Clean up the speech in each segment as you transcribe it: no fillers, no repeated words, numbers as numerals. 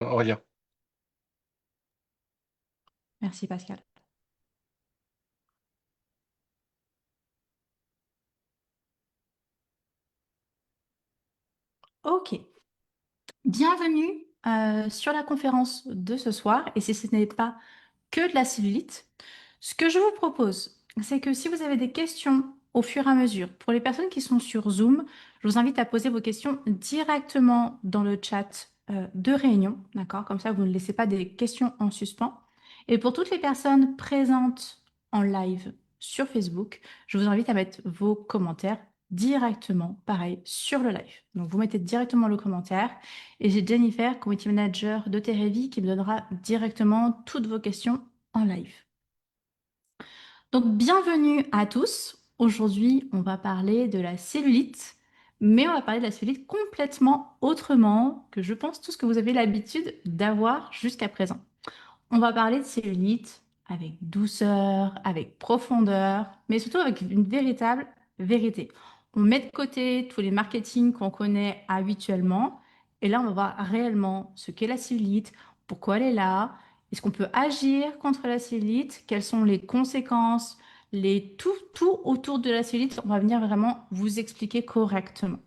Aurélien. Merci Pascal. Ok, bienvenue sur la conférence de ce soir. Et si ce n'est pas que de la cellulite, ce que je vous propose, c'est que si vous avez des questions au fur et à mesure, pour les personnes qui sont sur Zoom, je vous invite à poser vos questions directement dans le chat de réunion, d'accord? Comme ça, vous ne laissez pas des questions en suspens. Et pour toutes les personnes présentes en live sur Facebook, je vous invite à mettre vos commentaires directement, pareil, sur le live. Donc, vous mettez directement le commentaire et j'ai Jennifer, Community Manager de Terevi, qui me donnera directement toutes vos questions en live. Donc, bienvenue à tous. Aujourd'hui, on va parler de la cellulite, mais on va parler de la cellulite complètement autrement que je pense tout ce que vous avez l'habitude d'avoir jusqu'à présent. On va parler de cellulite avec douceur, avec profondeur, mais surtout avec une véritable vérité. On met de côté tous les marketing qu'on connaît habituellement, et là, on va voir réellement ce qu'est la cellulite, pourquoi elle est là, est-ce qu'on peut agir contre la cellulite, quelles sont les conséquences, tout autour de la cellulite. On va venir vraiment vous expliquer correctement.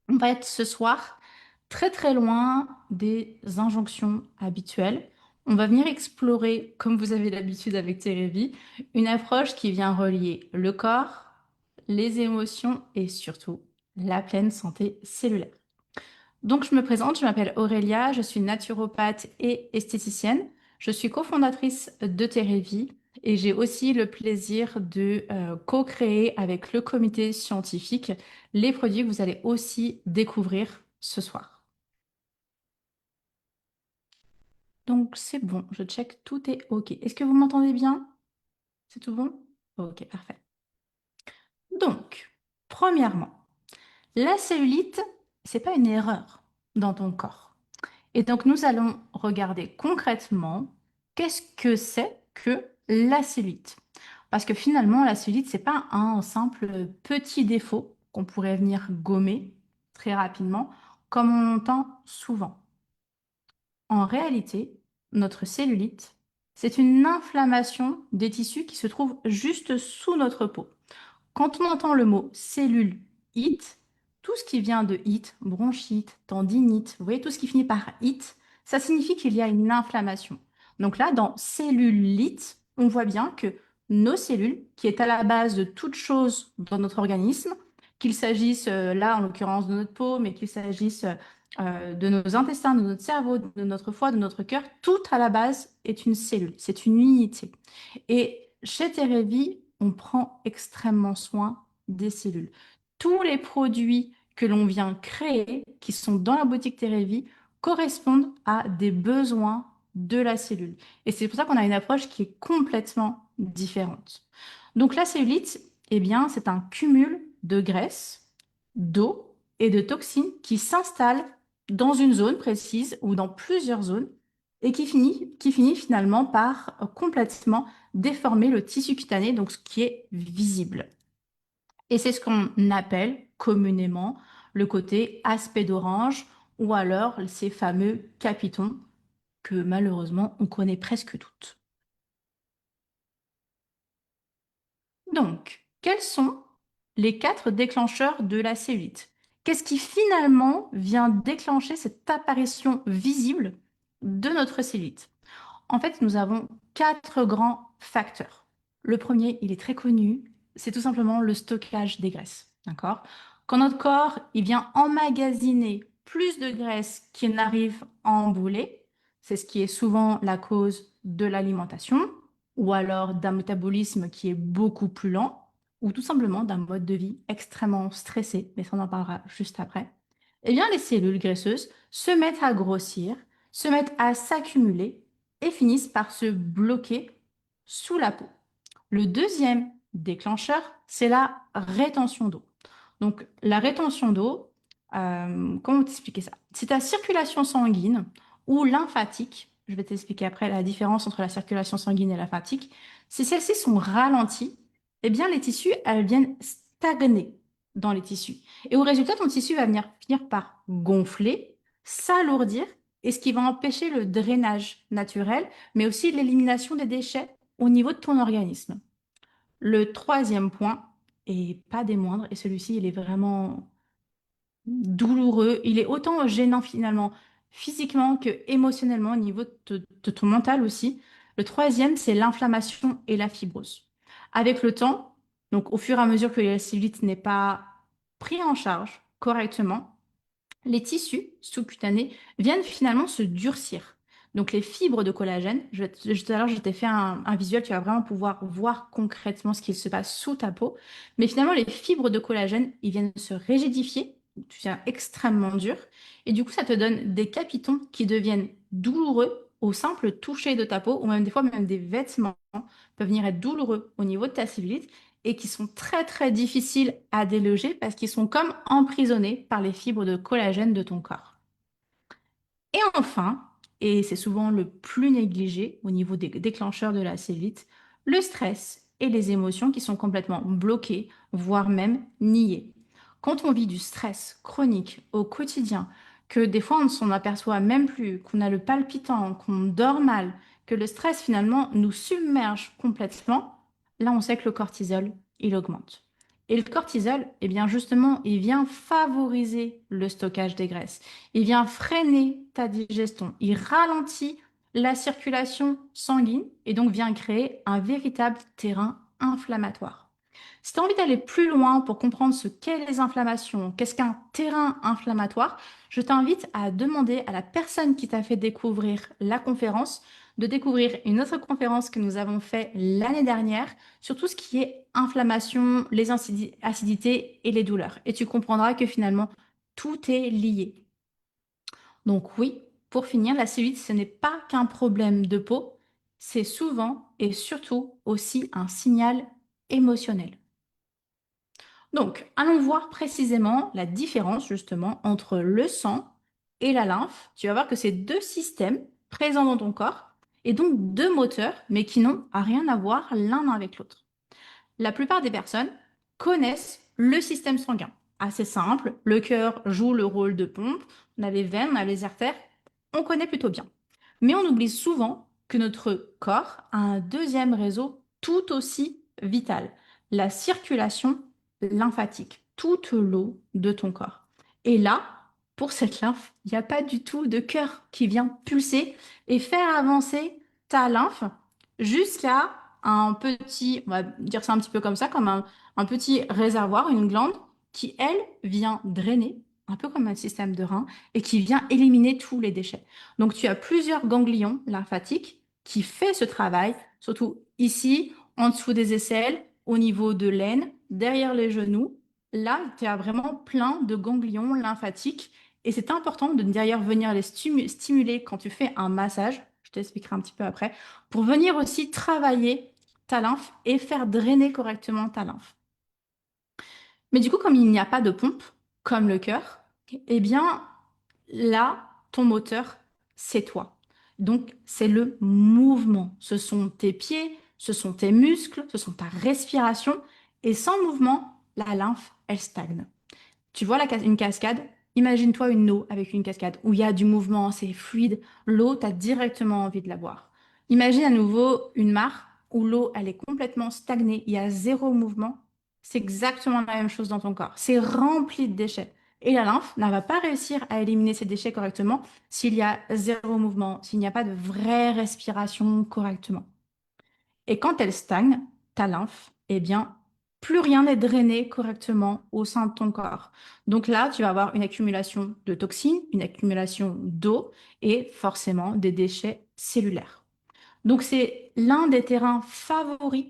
On va être ce soir très très loin des injonctions habituelles. On va venir explorer, comme vous avez l'habitude avec Térévie, une approche qui vient relier le corps, les émotions et surtout la pleine santé cellulaire. Donc je me présente, je m'appelle Aurélia, je suis naturopathe et esthéticienne. Je suis cofondatrice de Térévie et j'ai aussi le plaisir de co-créer avec le comité scientifique les produits que vous allez aussi découvrir ce soir. Donc c'est bon, je check, tout est OK. Est-ce que vous m'entendez bien? C'est tout bon? OK, parfait. Donc, premièrement, la cellulite, c'est pas une erreur dans ton corps. Et donc, nous allons regarder concrètement qu'est-ce que c'est que la cellulite. Parce que finalement, la cellulite, c'est pas un simple petit défaut qu'on pourrait venir gommer très rapidement, comme on l'entend souvent. En réalité, notre cellulite, c'est une inflammation des tissus qui se trouvent juste sous notre peau. Quand on entend le mot cellulite, tout ce qui vient de it, bronchite, tendinite, vous voyez, tout ce qui finit par it, ça signifie qu'il y a une inflammation. Donc là, dans cellulite, on voit bien que nos cellules, qui est à la base de toute chose dans notre organisme, qu'il s'agisse là en l'occurrence de notre peau, mais qu'il s'agisse de nos intestins, de notre cerveau, de notre foie, de notre cœur, tout à la base est une cellule, c'est une unité. Et chez Terevi, on prend extrêmement soin des cellules. Tous les produits que l'on vient créer, qui sont dans la boutique Terevi, correspondent à des besoins de la cellule. Et c'est pour ça qu'on a une approche qui est complètement différente. Donc la cellulite, eh bien, c'est un cumul de graisse, d'eau et de toxines qui s'installent dans une zone précise ou dans plusieurs zones et qui finit finalement par complètement déformer le tissu cutané, donc ce qui est visible. Et c'est ce qu'on appelle communément le côté aspect d'orange ou alors ces fameux capitons que malheureusement on connaît presque toutes. Donc, quels sont les quatre déclencheurs de la cellulite? Qu'est-ce qui finalement vient déclencher cette apparition visible de notre cellulite? En fait, nous avons quatre grands facteurs. Le premier, il est très connu, c'est tout simplement le stockage des graisses. D'accord? Quand notre corps, il vient emmagasiner plus de graisse qu'il n'arrive à embouler, c'est ce qui est souvent la cause de l'alimentation, ou alors d'un métabolisme qui est beaucoup plus lent, ou tout simplement d'un mode de vie extrêmement stressé, mais ça on en parlera juste après. Eh bien, les cellules graisseuses se mettent à grossir, se mettent à s'accumuler et finissent par se bloquer sous la peau. Le deuxième déclencheur, c'est la rétention d'eau. Donc, la rétention d'eau, comment t'expliquer ça? C'est ta circulation sanguine ou lymphatique. Je vais t'expliquer après la différence entre la circulation sanguine et lymphatique. Si celles-ci sont ralenties, eh bien, les tissus, elles viennent stagner dans les tissus. Et au résultat, ton tissu va venir finir par gonfler, s'alourdir et ce qui va empêcher le drainage naturel, mais aussi l'élimination des déchets au niveau de ton organisme. Le troisième point, et pas des moindres, et celui-ci, il est vraiment douloureux, il est autant gênant finalement physiquement que émotionnellement au niveau de ton mental aussi. Le troisième, c'est l'inflammation et la fibrose. Avec le temps, donc au fur et à mesure que la cellulite n'est pas pris en charge correctement, les tissus sous-cutanés viennent finalement se durcir. Donc les fibres de collagène, tout à l'heure je t'ai fait un visuel, tu vas vraiment pouvoir voir concrètement ce qu'il se passe sous ta peau. Mais finalement les fibres de collagène, ils viennent se rigidifier, tu viens extrêmement dur, et du coup ça te donne des capitons qui deviennent douloureux au simple toucher de ta peau, ou même des fois même des vêtements peuvent venir être douloureux au niveau de ta cellulite et qui sont très très difficiles à déloger parce qu'ils sont comme emprisonnés par les fibres de collagène de ton corps. Et enfin, et c'est souvent le plus négligé au niveau des déclencheurs de la cellulite, le stress et les émotions qui sont complètement bloquées, voire même niées. Quand on vit du stress chronique au quotidien, que des fois on ne s'en aperçoit même plus, qu'on a le palpitant, qu'on dort mal, que le stress finalement nous submerge complètement, là on sait que le cortisol, il augmente. Et le cortisol, eh bien justement, il vient favoriser le stockage des graisses. Il vient freiner ta digestion. Il ralentit la circulation sanguine et donc vient créer un véritable terrain inflammatoire. Si tu as envie d'aller plus loin pour comprendre ce qu'est les inflammations, qu'est-ce qu'un terrain inflammatoire, je t'invite à demander à la personne qui t'a fait découvrir la conférence de découvrir une autre conférence que nous avons fait l'année dernière sur tout ce qui est inflammation, les acidités et les douleurs. Et tu comprendras que finalement, tout est lié. Donc oui, pour finir, la cellulite, ce n'est pas qu'un problème de peau, c'est souvent et surtout aussi un signal émotionnel. Donc, allons voir précisément la différence justement entre le sang et la lymphe. Tu vas voir que c'est deux systèmes présents dans ton corps et donc deux moteurs, mais qui n'ont rien à voir l'un avec l'autre. La plupart des personnes connaissent le système sanguin. Assez simple, le cœur joue le rôle de pompe, on a les veines, on a les artères, on connaît plutôt bien. Mais on oublie souvent que notre corps a un deuxième réseau tout aussi vital, la circulation lymphatique, toute l'eau de ton corps. Et là, pour cette lymphe, il n'y a pas du tout de cœur qui vient pulser et faire avancer ta lymphe jusqu'à un petit, on va dire ça un petit peu comme ça, comme un petit réservoir, une glande qui, elle, vient drainer, un peu comme un système de rein, et qui vient éliminer tous les déchets. Donc, tu as plusieurs ganglions lymphatiques qui fait ce travail, surtout ici, en dessous des aisselles, au niveau de l'aine, derrière les genoux. Là, tu as vraiment plein de ganglions lymphatiques et c'est important de d'ailleurs venir les stimuler quand tu fais un massage. Je t'expliquerai un petit peu après pour venir aussi travailler ta lymphe et faire drainer correctement ta lymphe. Mais du coup, comme il n'y a pas de pompe, comme le cœur, eh bien là, ton moteur, c'est toi. Donc, c'est le mouvement. Ce sont tes pieds, ce sont tes muscles, ce sont ta respiration. Et sans mouvement, la lymphe, elle stagne. Tu vois une cascade? Imagine-toi une eau avec une cascade où il y a du mouvement, c'est fluide. L'eau, tu as directement envie de la boire. Imagine à nouveau une mare où l'eau, elle est complètement stagnée, il y a zéro mouvement. C'est exactement la même chose dans ton corps. C'est rempli de déchets. Et la lymphe ne va pas réussir à éliminer ces déchets correctement s'il y a zéro mouvement, s'il n'y a pas de vraie respiration correctement. Et quand elle stagne, ta lymphe, eh bien, plus rien n'est drainé correctement au sein de ton corps. Donc là, tu vas avoir une accumulation de toxines, une accumulation d'eau et forcément des déchets cellulaires. Donc c'est l'un des terrains favoris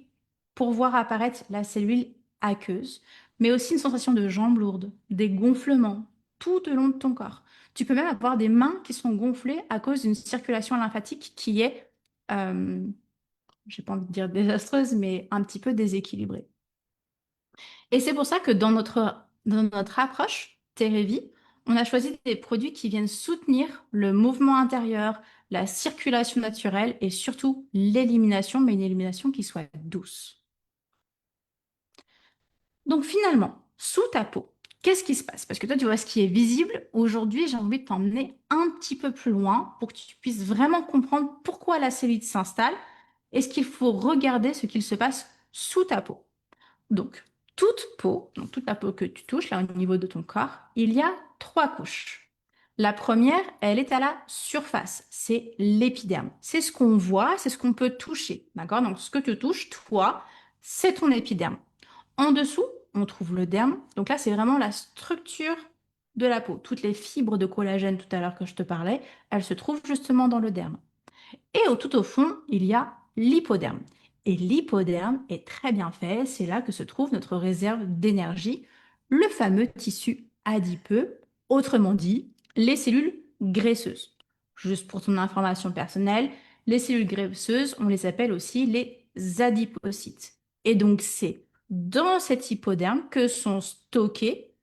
pour voir apparaître la cellule aqueuse, mais aussi une sensation de jambes lourdes, des gonflements tout au long de ton corps. Tu peux même avoir des mains qui sont gonflées à cause d'une circulation lymphatique qui est euh, j'ai pas envie de dire désastreuse, mais un petit peu déséquilibrée. Et c'est pour ça que dans notre approche Terevi, on a choisi des produits qui viennent soutenir le mouvement intérieur, la circulation naturelle et surtout l'élimination, mais une élimination qui soit douce. Donc finalement, sous ta peau, Qu'est-ce qui se passe? Parce que toi, tu vois ce qui est visible. Aujourd'hui, j'ai envie de t'emmener un petit peu plus loin pour que tu puisses vraiment comprendre pourquoi la cellulite s'installe et ce qu'il faut regarder ce qu'il se passe sous ta peau. Donc, toute peau, donc toute la peau que tu touches, là au niveau de ton corps, il y a trois couches. La première, elle est à la surface, c'est l'épiderme. C'est ce qu'on voit, c'est ce qu'on peut toucher, d'accord? Donc, ce que tu touches, toi, c'est ton épiderme. En dessous, on trouve le derme. Donc là, c'est vraiment la structure de la peau. Toutes les fibres de collagène tout à l'heure que je te parlais, elles se trouvent justement dans le derme. Et tout au fond, il y a l'hypoderme. Et l'hypoderme est très bien fait, c'est là que se trouve notre réserve d'énergie, le fameux tissu adipeux, autrement dit, les cellules graisseuses. Juste pour ton information personnelle, les cellules graisseuses, on les appelle aussi les adipocytes. Et donc, c'est dans cet hypoderme que sont stockées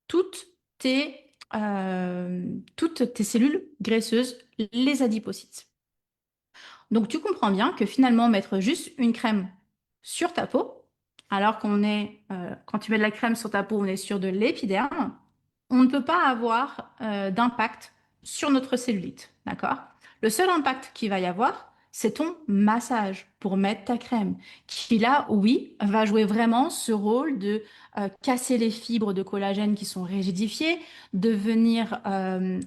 toutes toutes tes cellules graisseuses, les adipocytes. Donc tu comprends bien que finalement mettre juste une crème sur ta peau, alors quand tu mets de la crème sur ta peau, on est sur de l'épiderme, on ne peut pas avoir d'impact sur notre cellulite, d'accord? Le seul impact qu'il va y avoir, c'est ton massage pour mettre ta crème, qui là, oui, va jouer vraiment ce rôle de casser les fibres de collagène qui sont rigidifiées, de venir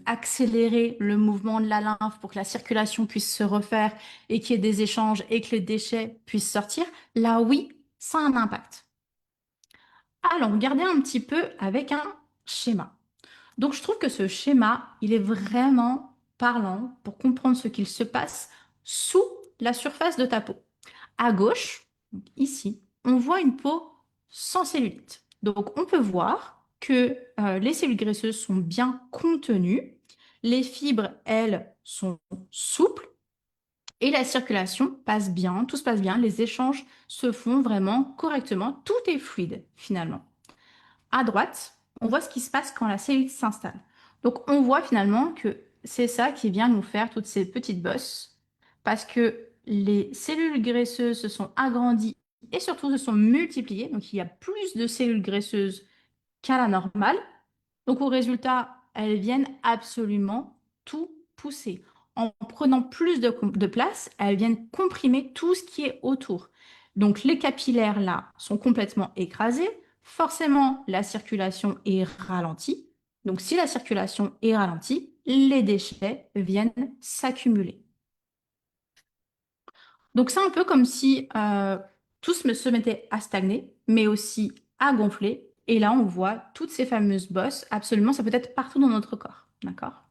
accélérer le mouvement de la lymphe pour que la circulation puisse se refaire et qu'il y ait des échanges et que les déchets puissent sortir, là oui, ça a un impact. Alors, regardez un petit peu avec un schéma. Donc, je trouve que ce schéma, il est vraiment parlant pour comprendre ce qu'il se passe sous la surface de ta peau. À gauche, donc ici, on voit une peau sans cellulite. Donc, on peut voir que les cellules graisseuses sont bien contenues, les fibres, elles, sont souples et la circulation passe bien, tout se passe bien, les échanges se font vraiment correctement, tout est fluide finalement. À droite, on voit ce qui se passe quand la cellulite s'installe. Donc on voit finalement que c'est ça qui vient nous faire toutes ces petites bosses, parce que les cellules graisseuses se sont agrandies et surtout se sont multipliées, donc il y a plus de cellules graisseuses qu'à la normale. Donc au résultat, elles viennent absolument tout pousser. En prenant plus de place, elles viennent comprimer tout ce qui est autour. Donc les capillaires là sont complètement écrasés. Forcément, la circulation est ralentie. Donc si la circulation est ralentie, les déchets viennent s'accumuler. Donc c'est un peu comme si se mettait à stagner, mais aussi à gonfler. Et là, on voit toutes ces fameuses bosses. Absolument, ça peut être partout dans notre corps. D'accord?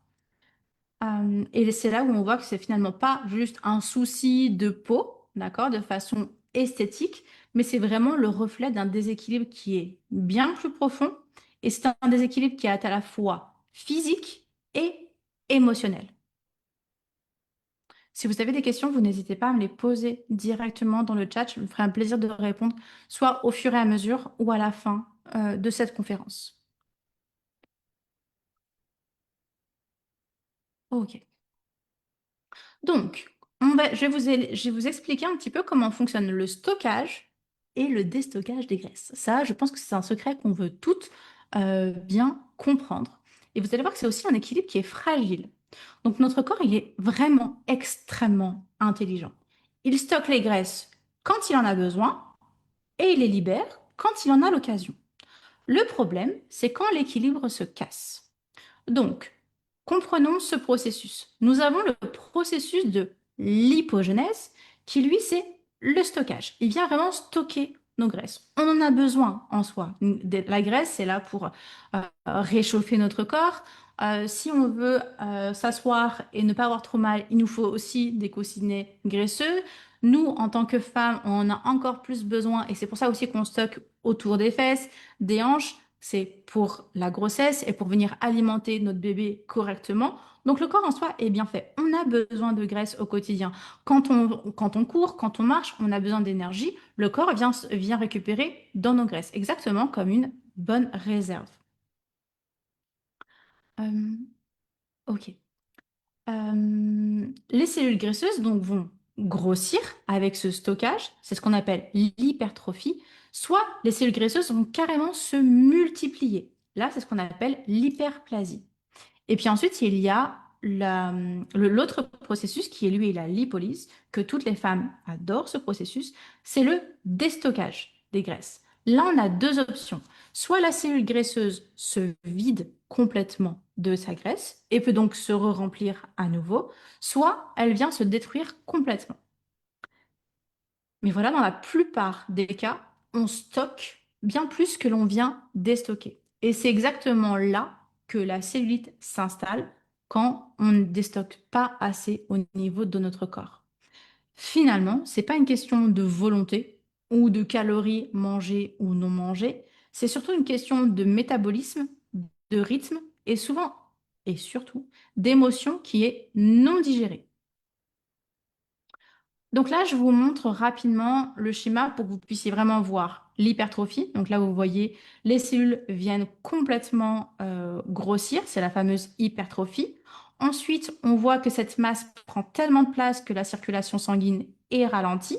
Et c'est là où on voit que c'est finalement pas juste un souci de peau, d'accord, de façon esthétique, mais c'est vraiment le reflet d'un déséquilibre qui est bien plus profond. Et c'est un déséquilibre qui est à la fois physique et émotionnel. Si vous avez des questions, vous n'hésitez pas à me les poser directement dans le chat. Je me ferai un plaisir de répondre, soit au fur et à mesure ou à la fin de cette conférence. Ok. Donc, je vais vous expliquer un petit peu comment fonctionne le stockage et le déstockage des graisses. Ça, je pense que c'est un secret qu'on veut toutes bien comprendre. Et vous allez voir que c'est aussi un équilibre qui est fragile. Donc, notre corps, il est vraiment extrêmement intelligent. Il stocke les graisses quand il en a besoin et il les libère quand il en a l'occasion. Le problème, c'est quand l'équilibre se casse. Donc, comprenons ce processus. Nous avons le processus de l'hypogénèse qui, lui, c'est le stockage. Il vient vraiment stocker nos graisses. On en a besoin en soi. La graisse, c'est là pour réchauffer notre corps. Si on veut s'asseoir et ne pas avoir trop mal, il nous faut aussi des coussinets graisseux. Nous, en tant que femmes, on en a encore plus besoin et c'est pour ça aussi qu'on stocke autour des fesses, des hanches. C'est pour la grossesse et pour venir alimenter notre bébé correctement. Donc le corps en soi est bien fait. On a besoin de graisse au quotidien. Quand on court, quand on marche, on a besoin d'énergie. Le corps vient récupérer dans nos graisses, exactement comme une bonne réserve. Euh, ok. Les cellules graisseuses donc vont grossir avec ce stockage, c'est ce qu'on appelle l'hypertrophie, soit les cellules graisseuses vont carrément se multiplier. Là, c'est ce qu'on appelle l'hyperplasie. Et puis ensuite, il y a l'autre processus qui est lui la lipolyse, que toutes les femmes adorent ce processus, c'est le déstockage des graisses. Là, on a deux options. Soit la cellule graisseuse se vide complètement de sa graisse et peut donc se re-remplir à nouveau, soit elle vient se détruire complètement. Mais voilà, dans la plupart des cas, on stocke bien plus que l'on vient déstocker. Et c'est exactement là que la cellulite s'installe quand on ne déstocke pas assez au niveau de notre corps. Finalement, c'est pas une question de volonté ou de calories mangées ou non mangées, c'est surtout une question de métabolisme, de rythme et souvent et surtout d'émotion qui est non digérée. Donc là, je vous montre rapidement le schéma pour que vous puissiez vraiment voir l'hypertrophie. Donc là, vous voyez, les cellules viennent complètement grossir, c'est la fameuse hypertrophie. Ensuite, on voit que cette masse prend tellement de place que la circulation sanguine est ralentie.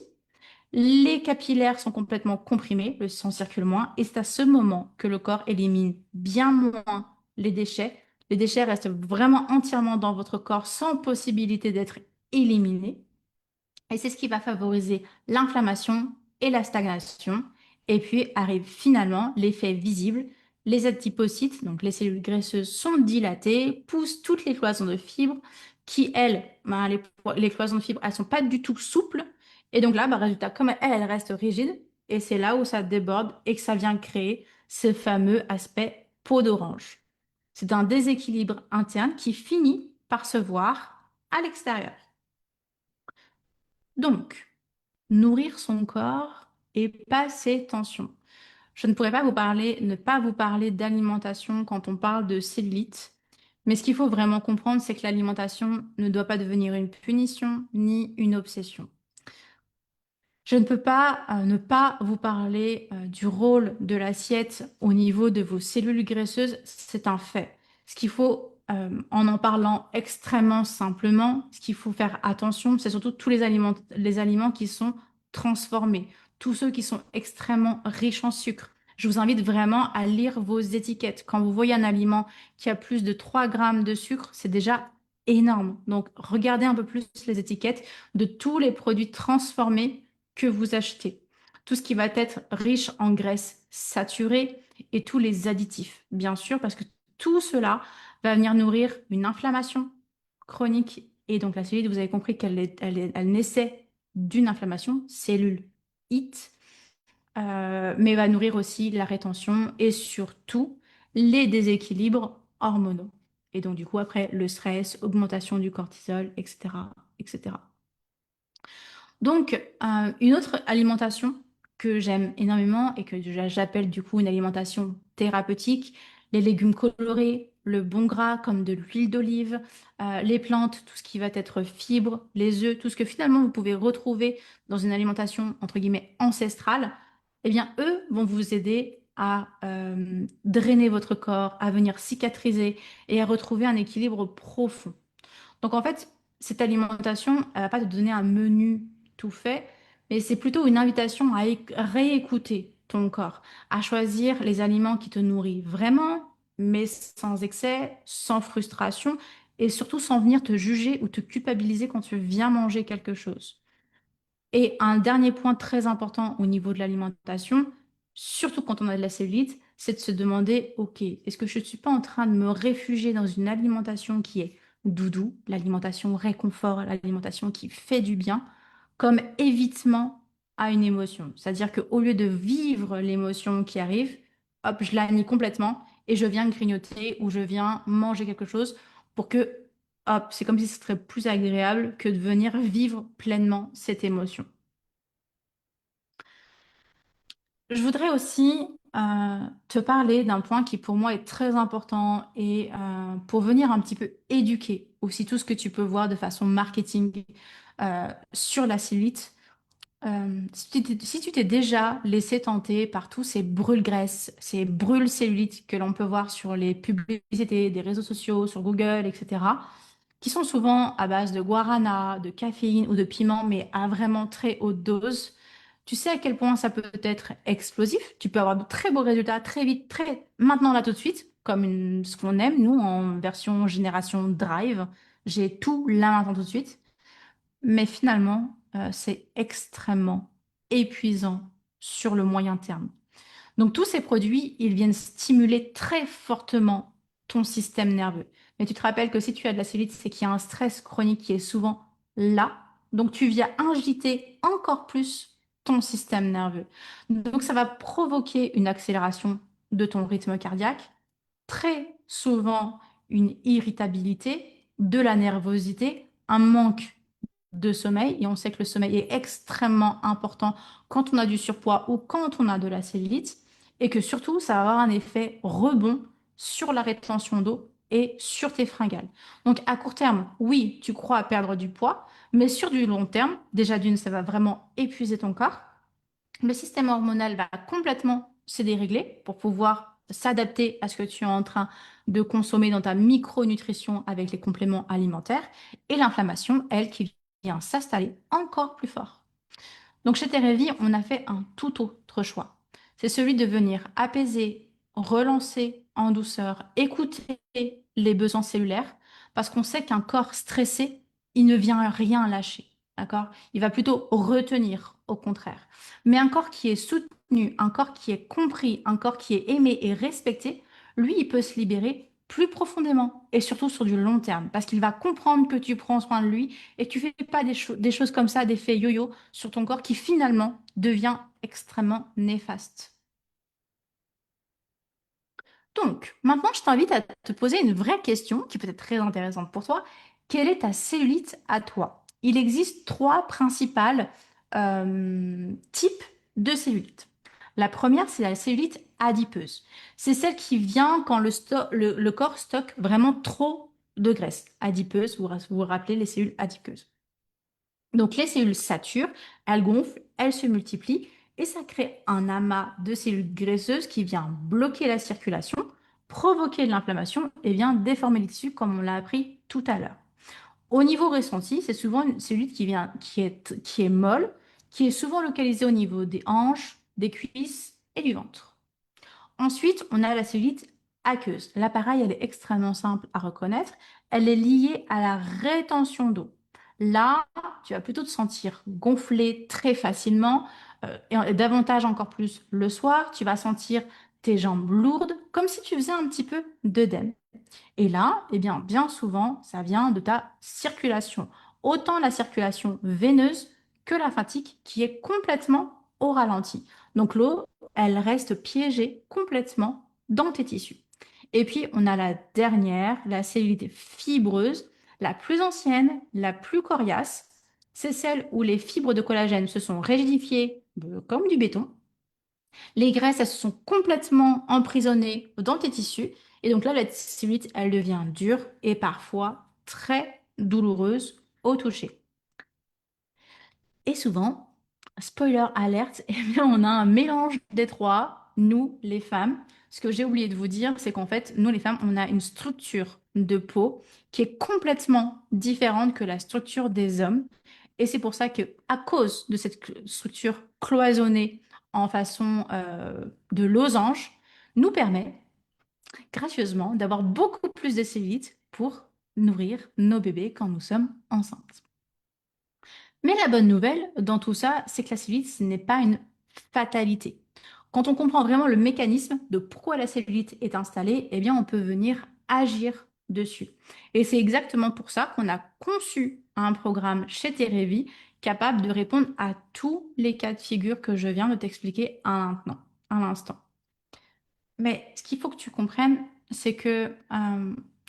Les capillaires sont complètement comprimés, le sang circule moins, et c'est à ce moment que le corps élimine bien moins les déchets. Les déchets restent vraiment entièrement dans votre corps sans possibilité d'être éliminés. Et c'est ce qui va favoriser l'inflammation et la stagnation. Et puis arrive finalement l'effet visible. Les adipocytes, donc les cellules graisseuses, sont dilatées, poussent toutes les cloisons de fibres qui, elles, ben, les cloisons de fibres, elles sont pas du tout souples. Et donc là, ben, résultat, comme elles restent rigides, et c'est là où ça déborde et que ça vient créer ce fameux aspect peau d'orange. C'est un déséquilibre interne qui finit par se voir à l'extérieur. Donc, nourrir son corps et pas ses tensions. Je ne pourrais pas vous parler, ne pas vous parler d'alimentation quand on parle de cellulite, mais ce qu'il faut vraiment comprendre, c'est que l'alimentation ne doit pas devenir une punition ni une obsession. Je ne peux pas ne pas vous parler du rôle de l'assiette au niveau de vos cellules graisseuses, c'est un fait. Ce qu'il faut, en parlant extrêmement simplement, ce qu'il faut faire attention, c'est surtout tous les aliments qui sont transformés, tous ceux qui sont extrêmement riches en sucre. Je vous invite vraiment à lire vos étiquettes. Quand vous voyez un aliment qui a plus de 3 grammes de sucre, c'est déjà énorme. Donc, regardez un peu plus les étiquettes de tous les produits transformés que vous achetez. Tout ce qui va être riche en graisses saturées et tous les additifs, bien sûr, parce que tout cela va venir nourrir une inflammation chronique. Et donc la cellulite, vous avez compris elle naissait d'une inflammation, cellule IT, mais va nourrir aussi la rétention et surtout les déséquilibres hormonaux. Et donc du coup, après, le stress, augmentation du cortisol, etc., etc. Donc, une autre alimentation que j'aime énormément et que j'appelle du coup une alimentation thérapeutique, les légumes colorés, le bon gras comme de l'huile d'olive, les plantes, tout ce qui va être fibres, les œufs, tout ce que finalement vous pouvez retrouver dans une alimentation entre guillemets ancestrale, eh bien, eux vont vous aider à drainer votre corps, à venir cicatriser et à retrouver un équilibre profond. Donc en fait, cette alimentation, elle va pas te donner un menu tout fait, mais c'est plutôt une invitation à réécouter ton corps, à choisir les aliments qui te nourrissent vraiment, mais sans excès, sans frustration, et surtout sans venir te juger ou te culpabiliser quand tu viens manger quelque chose. Et un dernier point très important au niveau de l'alimentation, surtout quand on a de la cellulite, c'est de se demander, OK, est-ce que je ne suis pas en train de me réfugier dans une alimentation qui est doudou, l'alimentation réconfort, l'alimentation qui fait du bien, comme évitement à une émotion. C'est-à-dire qu'au lieu de vivre l'émotion qui arrive, hop, je la nie complètement et je viens grignoter ou je viens manger quelque chose pour que hop, c'est comme si ce serait plus agréable que de venir vivre pleinement cette émotion. Je voudrais aussi te parler d'un point qui pour moi est très important et pour venir un petit peu éduquer aussi tout ce que tu peux voir de façon marketing sur la cellulite. Si tu t'es déjà laissé tenter par tous ces brûle-graisses, ces brûle-cellulites que l'on peut voir sur les publicités des réseaux sociaux, sur Google, etc., qui sont souvent à base de guarana, de caféine ou de piment, mais à vraiment très haute dose, Tu sais à quel point ça peut être explosif. Tu peux avoir de très beaux résultats très vite, très maintenant là tout de suite, comme ce qu'on aime, nous, en version génération Drive. J'ai tout là maintenant tout de suite. Mais finalement, c'est extrêmement épuisant sur le moyen terme. Donc tous ces produits, ils viennent stimuler très fortement ton système nerveux. Mais tu te rappelles que si tu as de la cellulite, c'est qu'il y a un stress chronique qui est souvent là. Donc tu viens agiter encore plus ton système nerveux. Donc ça va provoquer une accélération de ton rythme cardiaque, très souvent une irritabilité, de la nervosité, un manque de sommeil. Et on sait que le sommeil est extrêmement important quand on a du surpoids ou quand on a de la cellulite. Et que surtout, ça va avoir un effet rebond sur la rétention d'eau et sur tes fringales. Donc à court terme, oui, tu crois à perdre du poids, mais sur du long terme, déjà d'une, ça va vraiment épuiser ton corps. Le système hormonal va complètement se dérégler pour pouvoir s'adapter à ce que tu es en train de consommer dans ta micronutrition avec les compléments alimentaires et l'inflammation, elle, qui vient s'installer encore plus fort. Donc chez Terevi, on a fait un tout autre choix. C'est celui de venir apaiser, relancer en douceur, écouter les besoins cellulaires, parce qu'on sait qu'un corps stressé, il ne vient rien lâcher, d'accord? Il va plutôt retenir, au contraire. Mais un corps qui est soutenu, un corps qui est compris, un corps qui est aimé et respecté, lui, il peut se libérer plus profondément et surtout sur du long terme, parce qu'il va comprendre que tu prends soin de lui et tu fais pas des choses comme ça, d'effet yo-yo sur ton corps qui finalement devient extrêmement néfaste. Donc, maintenant, je t'invite à te poser une vraie question qui peut être très intéressante pour toi. Quelle est ta cellulite à toi? Il existe trois principales types de cellulite. La première, c'est la cellulite adipeuse. C'est celle qui vient quand le corps stocke vraiment trop de graisse. Adipeuse, vous vous rappelez les cellules adipeuses. Donc les cellules saturent, elles gonflent, elles se multiplient et ça crée un amas de cellules graisseuses qui vient bloquer la circulation, provoquer de l'inflammation et vient déformer les tissus comme on l'a appris tout à l'heure. Au niveau ressenti, c'est souvent une cellulite qui est molle, qui est souvent localisée au niveau des hanches, des cuisses et du ventre. Ensuite, on a la cellulite aqueuse. Là, pareil, elle est extrêmement simple à reconnaître. Elle est liée à la rétention d'eau. Là, tu vas plutôt te sentir gonflé très facilement, et davantage encore plus le soir. Tu vas sentir tes jambes lourdes, comme si tu faisais un petit peu d'œdème. Et là, eh bien souvent, ça vient de ta circulation. Autant la circulation veineuse que la fatigue qui est complètement au ralenti. Donc l'eau, elle reste piégée complètement dans tes tissus. Et puis, on a la dernière, la cellulite fibreuse, la plus ancienne, la plus coriace. C'est celle où les fibres de collagène se sont rigidifiées comme du béton. Les graisses, elles se sont complètement emprisonnées dans tes tissus. Et donc là, la cellulite, elle devient dure et parfois très douloureuse au toucher. Et souvent, spoiler alerte, eh bien, on a un mélange des trois, nous, les femmes. Ce que j'ai oublié de vous dire, c'est qu'en fait, nous, les femmes, on a une structure de peau qui est complètement différente que la structure des hommes. Et c'est pour ça que, à cause de cette structure cloisonnée en façon de losange, nous permet gracieusement d'avoir beaucoup plus de cellulite pour nourrir nos bébés quand nous sommes enceintes. Mais la bonne nouvelle dans tout ça, c'est que la cellulite, ce n'est pas une fatalité. Quand on comprend vraiment le mécanisme de pourquoi la cellulite est installée, eh bien, on peut venir agir dessus. Et c'est exactement pour ça qu'on a conçu un programme chez Terevi capable de répondre à tous les cas de figure que je viens de t'expliquer à l'instant. Mais ce qu'il faut que tu comprennes, c'est que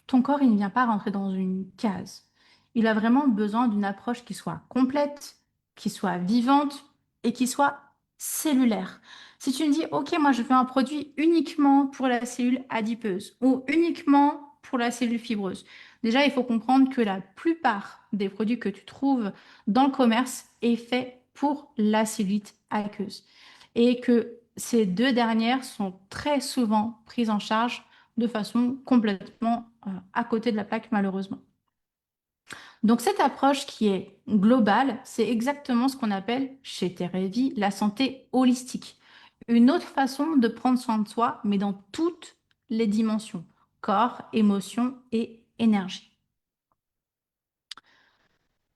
ton corps, il ne vient pas rentrer dans une case. Il a vraiment besoin d'une approche qui soit complète, qui soit vivante et qui soit cellulaire. Si tu me dis, OK, moi je veux un produit uniquement pour la cellule adipeuse ou uniquement pour la cellule fibreuse, déjà il faut comprendre que la plupart des produits que tu trouves dans le commerce est fait pour la cellulite aqueuse et que ces deux dernières sont très souvent prises en charge de façon complètement à côté de la plaque, malheureusement. Donc cette approche qui est globale, c'est exactement ce qu'on appelle chez Terevi la santé holistique. Une autre façon de prendre soin de soi, mais dans toutes les dimensions, corps, émotion et énergie.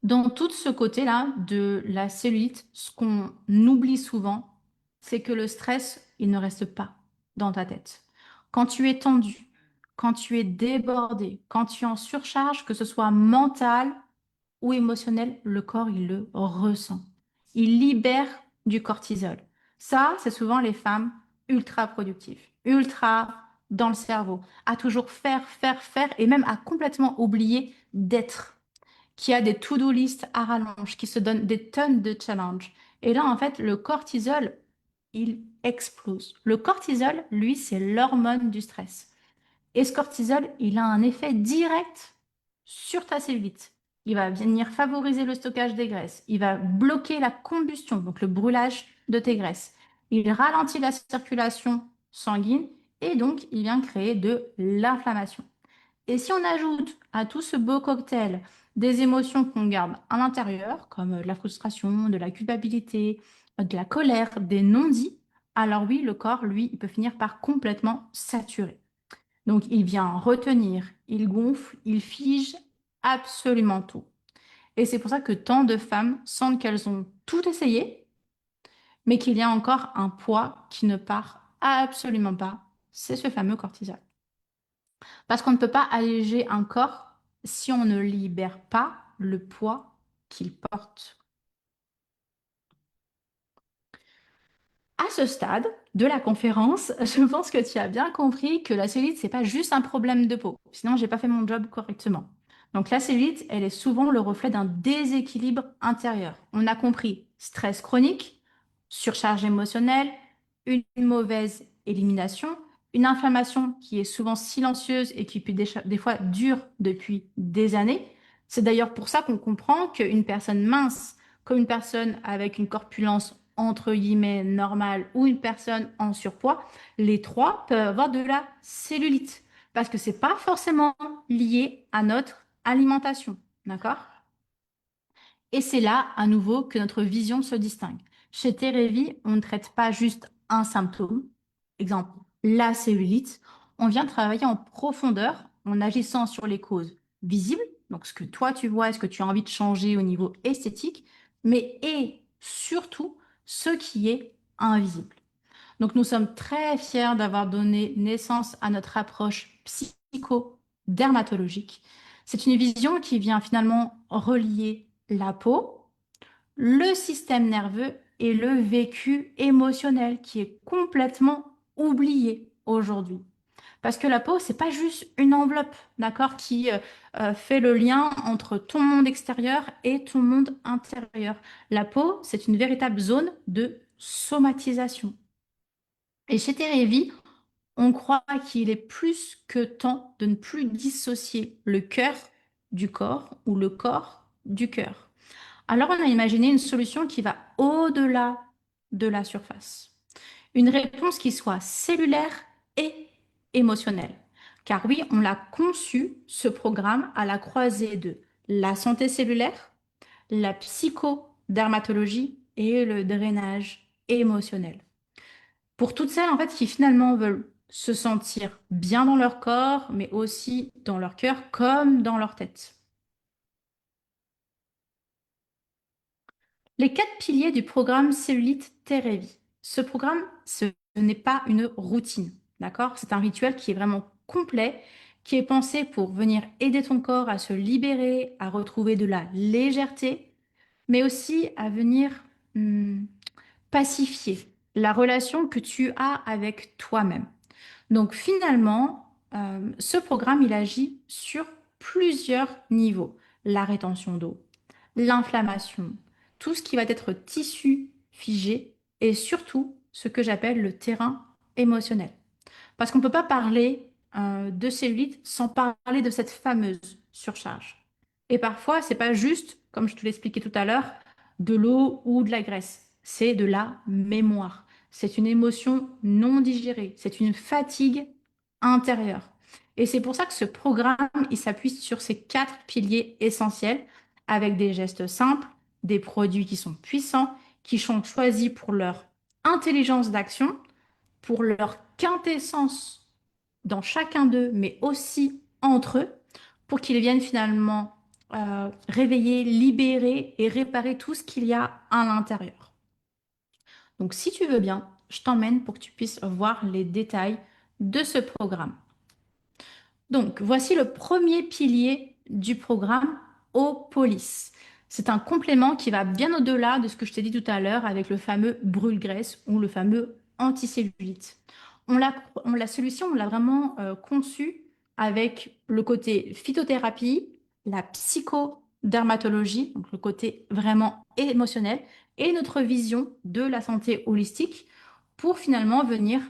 Dans tout ce côté-là de la cellulite, ce qu'on oublie souvent, c'est que le stress, il ne reste pas dans ta tête. Quand tu es tendu, quand tu es débordé, quand tu es en surcharge, que ce soit mental ou émotionnel, le corps, il le ressent. Il libère du cortisol. Ça, c'est souvent les femmes ultra productives, ultra dans le cerveau, à toujours faire, faire, faire, et même à complètement oublier d'être, qui a des to-do list à rallonge, qui se donne des tonnes de challenges. Et là, en fait, le cortisol, il explose. Le cortisol, lui, c'est l'hormone du stress. Et ce cortisol, il a un effet direct sur ta cellulite. Il va venir favoriser le stockage des graisses. Il va bloquer la combustion, donc le brûlage de tes graisses. Il ralentit la circulation sanguine et donc il vient créer de l'inflammation. Et si on ajoute à tout ce beau cocktail des émotions qu'on garde à l'intérieur, comme de la frustration, de la culpabilité, de la colère, des non-dits, alors oui, le corps, lui, il peut finir par complètement saturer. Donc, il vient retenir, il gonfle, il fige absolument tout. Et c'est pour ça que tant de femmes sentent qu'elles ont tout essayé, mais qu'il y a encore un poids qui ne part absolument pas. C'est ce fameux cortisol. Parce qu'on ne peut pas alléger un corps si on ne libère pas le poids qu'il porte. À ce stade de la conférence, je pense que tu as bien compris que la cellulite, c'est pas juste un problème de peau. Sinon, j'ai pas fait mon job correctement. Donc la cellulite, elle est souvent le reflet d'un déséquilibre intérieur. On a compris stress chronique, surcharge émotionnelle, une mauvaise élimination, une inflammation qui est souvent silencieuse et qui peut des fois dure depuis des années. C'est d'ailleurs pour ça qu'on comprend qu'une personne mince comme une personne avec une corpulence entre guillemets normale ou une personne en surpoids, les trois peuvent avoir de la cellulite parce que c'est pas forcément lié à notre alimentation, d'accord? Et c'est là, à nouveau, que notre vision se distingue. Chez Terevi, on ne traite pas juste un symptôme, exemple la cellulite, on vient travailler en profondeur en agissant sur les causes visibles, donc ce que toi tu vois, ce que tu as envie de changer au niveau esthétique, mais et surtout ce qui est invisible. Donc nous sommes très fiers d'avoir donné naissance à notre approche psycho-dermatologique. C'est une vision qui vient finalement relier la peau, le système nerveux et le vécu émotionnel qui est complètement oublié aujourd'hui. Parce que la peau, c'est pas juste une enveloppe, d'accord, qui fait le lien entre ton monde extérieur et ton monde intérieur. La peau, c'est une véritable zone de somatisation. Et chez Terevi, on croit qu'il est plus que temps de ne plus dissocier le cœur du corps ou le corps du cœur. Alors on a imaginé une solution qui va au-delà de la surface. Une réponse qui soit cellulaire et émotionnelle. Car oui, on l'a conçu, ce programme, à la croisée de la santé cellulaire, la psychodermatologie et le drainage émotionnel. Pour toutes celles en fait qui finalement veulent se sentir bien dans leur corps, mais aussi dans leur cœur comme dans leur tête. Les quatre piliers du programme Cellulite Terevi. Ce programme, ce n'est pas une routine, d'accord? C'est un rituel qui est vraiment complet, qui est pensé pour venir aider ton corps à se libérer, à retrouver de la légèreté, mais aussi à venir pacifier la relation que tu as avec toi-même. Donc finalement, ce programme, il agit sur plusieurs niveaux. La rétention d'eau, l'inflammation, tout ce qui va être tissu figé et surtout ce que j'appelle le terrain émotionnel. Parce qu'on ne peut pas parler de cellulite sans parler de cette fameuse surcharge. Et parfois, c'est pas juste, comme je te l'expliquais tout à l'heure, de l'eau ou de la graisse. C'est de la mémoire. C'est une émotion non digérée. C'est une fatigue intérieure. Et c'est pour ça que ce programme, il s'appuie sur ces quatre piliers essentiels avec des gestes simples, des produits qui sont puissants, qui sont choisis pour leur intelligence d'action, pour leur quintessence dans chacun d'eux, mais aussi entre eux, pour qu'ils viennent finalement réveiller, libérer et réparer tout ce qu'il y a à l'intérieur. Donc, si tu veux bien, je t'emmène pour que tu puisses voir les détails de ce programme. Donc, voici le premier pilier du programme Opolis. C'est un complément qui va bien au-delà de ce que je t'ai dit tout à l'heure avec le fameux brûle-graisse ou le fameux anticellulite. Celui-ci, on l'a vraiment conçu avec le côté phytothérapie, la psychodermatologie, donc le côté vraiment émotionnel, et notre vision de la santé holistique pour finalement venir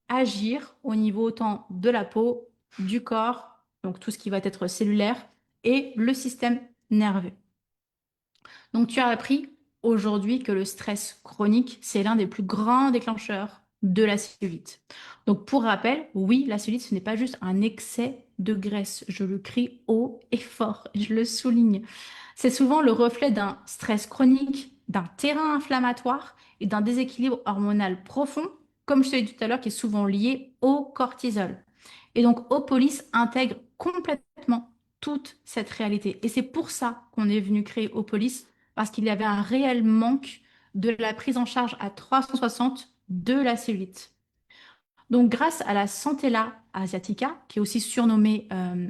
agir au niveau autant de la peau, du corps, donc tout ce qui va être cellulaire, et le système nerveux. Donc tu as appris aujourd'hui que le stress chronique, c'est l'un des plus grands déclencheurs de la cellulite. Donc pour rappel, oui, la cellulite, ce n'est pas juste un excès de graisse. Je le crie haut et fort, je le souligne. C'est souvent le reflet d'un stress chronique, d'un terrain inflammatoire et d'un déséquilibre hormonal profond, comme je te l'ai dit tout à l'heure, qui est souvent lié au cortisol. Et donc, Opolis intègre complètement toute cette réalité. Et c'est pour ça qu'on est venu créer Opolis, parce qu'il y avait un réel manque de la prise en charge à 360 de la cellulite. Donc, grâce à la Centella asiatica, qui est aussi surnommée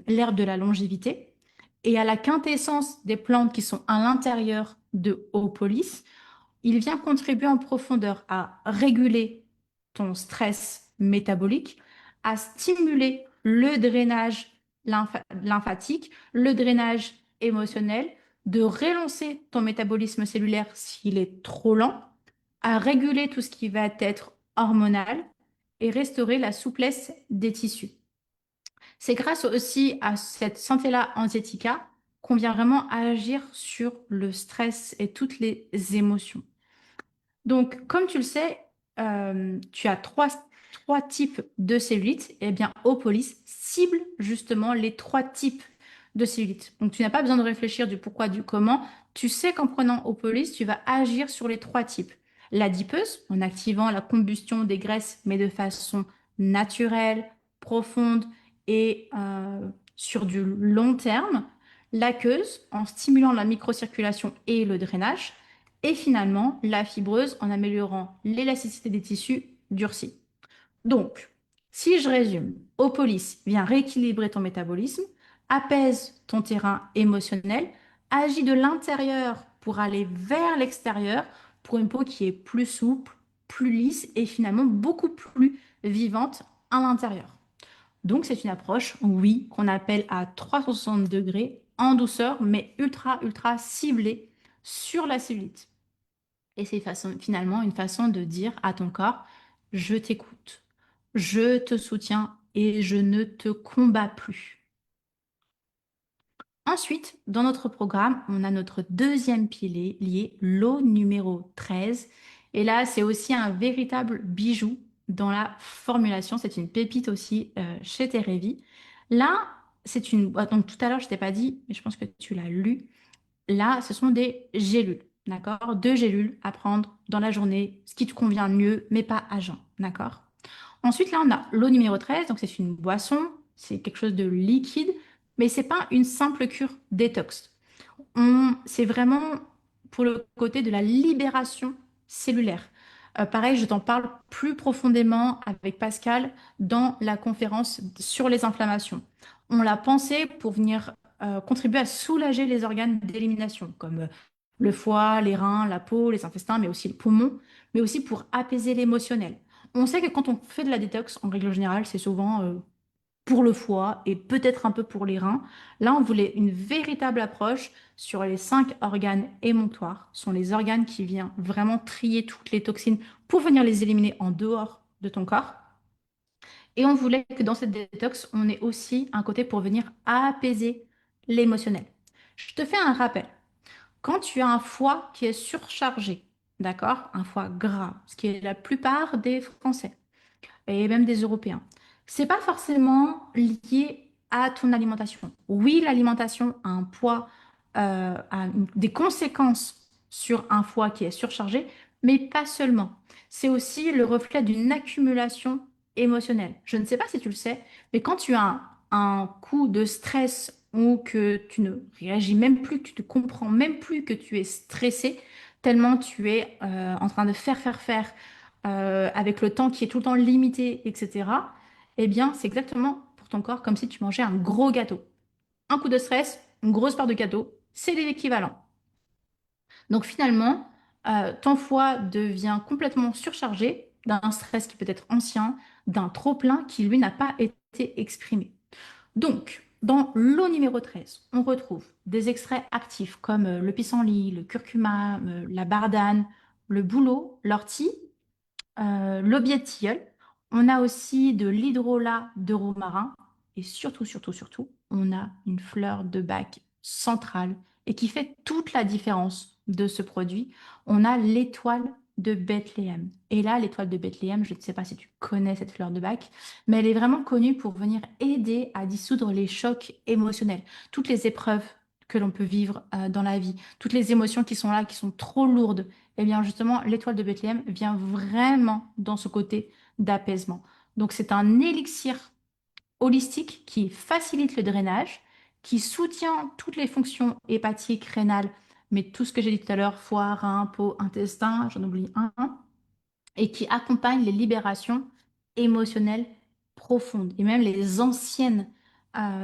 l'herbe de la longévité, et à la quintessence des plantes qui sont à l'intérieur de Opolis, il vient contribuer en profondeur à réguler ton stress métabolique, à stimuler le drainage lymphatique, le drainage émotionnel, de relancer ton métabolisme cellulaire s'il est trop lent, à réguler tout ce qui va être hormonal et restaurer la souplesse des tissus. C'est grâce aussi à cette santé-là anxietica qu'on vient vraiment agir sur le stress et toutes les émotions. Donc, comme tu le sais, tu as trois types de cellulite. Eh bien, Opolis cible justement les trois types de cellulite. Donc, tu n'as pas besoin de réfléchir du pourquoi, du comment. Tu sais qu'en prenant Opolis, tu vas agir sur les trois types. L'adipeuse, en activant la combustion des graisses, mais de façon naturelle, profonde et sur du long terme. L'aqueuse, en stimulant la microcirculation et le drainage et finalement la fibreuse en améliorant l'élasticité des tissus durcis. Donc, si je résume, Opolis vient rééquilibrer ton métabolisme, apaise ton terrain émotionnel, agit de l'intérieur pour aller vers l'extérieur pour une peau qui est plus souple, plus lisse et finalement beaucoup plus vivante à l'intérieur. Donc c'est une approche, oui, qu'on appelle à 360 degrés en douceur, mais ultra, ultra ciblée sur la cellulite. Et c'est finalement une façon de dire à ton corps, je t'écoute, je te soutiens et je ne te combats plus. Ensuite, dans notre programme, on a notre deuxième pilier lié, l'eau numéro 13. Et là, c'est aussi un véritable bijou dans la formulation. C'est une pépite aussi chez Terevi. Là, c'est une... Donc tout à l'heure, je t'ai pas dit, mais je pense que tu l'as lu. Là, ce sont des gélules, d'accord? Deux gélules à prendre dans la journée, ce qui te convient le mieux, mais pas à jeun, d'accord? Ensuite, là, on a l'eau numéro 13, donc c'est une boisson, c'est quelque chose de liquide, mais c'est pas une simple cure détox. C'est vraiment pour le côté de la libération cellulaire. Pareil, je t'en parle plus profondément avec Pascal dans la conférence sur les inflammations. On l'a pensé pour venir contribuer à soulager les organes d'élimination, comme le foie, les reins, la peau, les intestins, mais aussi le poumon, mais aussi pour apaiser l'émotionnel. On sait que quand on fait de la détox, en règle générale, c'est souvent pour le foie et peut-être un peu pour les reins. Là, on voulait une véritable approche sur les 5 organes émonctoires. Ce sont les organes qui viennent vraiment trier toutes les toxines pour venir les éliminer en dehors de ton corps. Et on voulait que dans cette détox, on ait aussi un côté pour venir apaiser l'émotionnel. Je te fais un rappel. Quand tu as un foie qui est surchargé, d'accord? Un foie gras, ce qui est la plupart des Français et même des Européens. C'est pas forcément lié à ton alimentation. Oui, l'alimentation a un poids, des conséquences sur un foie qui est surchargé, mais pas seulement. C'est aussi le reflet d'une accumulation émotionnelle. Je ne sais pas si tu le sais, mais quand tu as un coup de stress ou que tu ne réagis même plus, que tu ne comprends même plus que tu es stressé, tellement tu es en train de faire, avec le temps qui est tout le temps limité, etc. Eh bien, c'est exactement pour ton corps comme si tu mangeais un gros gâteau. Un coup de stress, une grosse part de gâteau, c'est l'équivalent. Donc finalement, ton foie devient complètement surchargé d'un stress qui peut être ancien, d'un trop-plein qui, lui, n'a pas été exprimé. Donc, dans l'eau numéro 13, on retrouve des extraits actifs comme le pissenlit, le curcuma, la bardane, le bouleau, l'ortie, l'aubier de tilleul. On a aussi de l'hydrolat de romarin. Et surtout, on a une fleur de bac centrale et qui fait toute la différence de ce produit. On a l'étoile de Bethléem. Et là, l'étoile de Bethléem, je ne sais pas si tu connais cette fleur de bac, mais elle est vraiment connue pour venir aider à dissoudre les chocs émotionnels, toutes les épreuves que l'on peut vivre dans la vie, toutes les émotions qui sont là, qui sont trop lourdes. Eh bien, justement, l'étoile de Bethléem vient vraiment dans ce côté d'apaisement. Donc, c'est un élixir holistique qui facilite le drainage, qui soutient toutes les fonctions hépatiques, rénales, mais tout ce que j'ai dit tout à l'heure, foie, rein, peau, intestin, j'en oublie un, et qui accompagne les libérations émotionnelles profondes et même les anciennes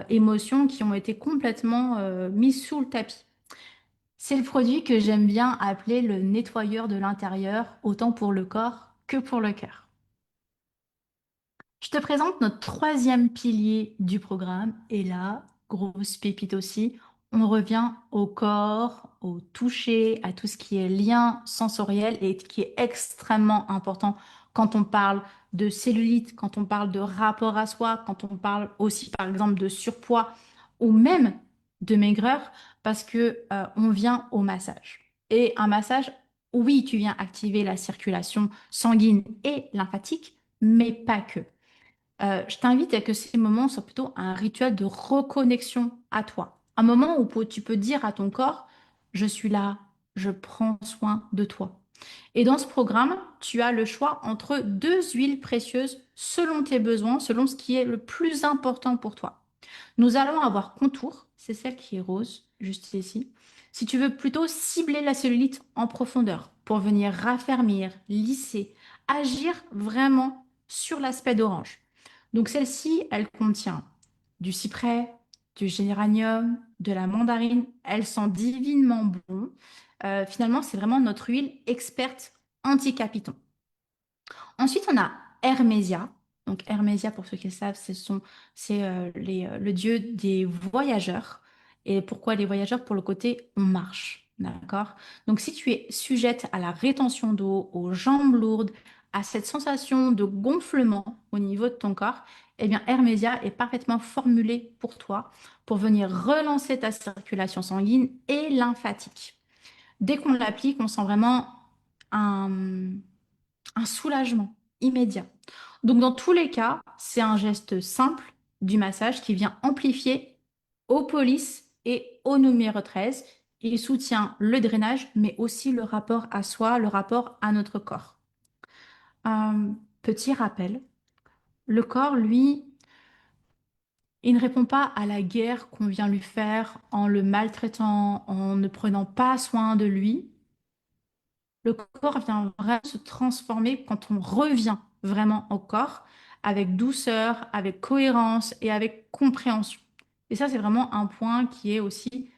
émotions qui ont été complètement mises sous le tapis. C'est le produit que j'aime bien appeler le nettoyeur de l'intérieur, autant pour le corps que pour le cœur. Je te présente notre troisième pilier du programme. Et là, grosse pépite aussi, on revient au corps, au toucher, à tout ce qui est lien sensoriel et qui est extrêmement important quand on parle de cellulite, quand on parle de rapport à soi, quand on parle aussi par exemple de surpoids ou même de maigreur, parce que on vient au massage. Et un massage, oui, tu viens activer la circulation sanguine et lymphatique, mais pas que. Je t'invite à que ces moments soient plutôt un rituel de reconnexion à toi. Un moment où tu peux dire à ton corps, je suis là, je prends soin de toi. Et dans ce programme, tu as le choix entre deux huiles précieuses selon tes besoins, selon ce qui est le plus important pour toi. Nous allons avoir Contour, c'est celle qui est rose, juste ici. Si tu veux plutôt cibler la cellulite en profondeur pour venir raffermir, lisser, agir vraiment sur l'aspect d'orange. Donc celle-ci, elle contient du cyprès, du géranium, de la mandarine. Elle sent divinement bon. Finalement, c'est vraiment notre huile experte anti-capiton. Ensuite, on a Hermésia. Donc Hermésia, pour ceux qui le savent, c'est le dieu des voyageurs. Et pourquoi les voyageurs? Pour le côté on marche. D'accord? Donc si tu es sujette à la rétention d'eau, aux jambes lourdes, à cette sensation de gonflement au niveau de ton corps, eh bien Hermésia est parfaitement formulé pour toi pour venir relancer ta circulation sanguine et lymphatique. Dès qu'on l'applique, on sent vraiment un, un soulagement immédiat. Donc, dans tous les cas, c'est un geste simple du massage qui vient amplifier au police et au numéro 13. Il soutient le drainage, mais aussi le rapport à soi, le rapport à notre corps. Petit rappel, le corps, lui, il ne répond pas à la guerre qu'on vient lui faire en le maltraitant, en ne prenant pas soin de lui. Le corps vient vraiment se transformer quand on revient vraiment au corps avec douceur, avec cohérence et avec compréhension. Et ça, c'est vraiment un point qui est aussi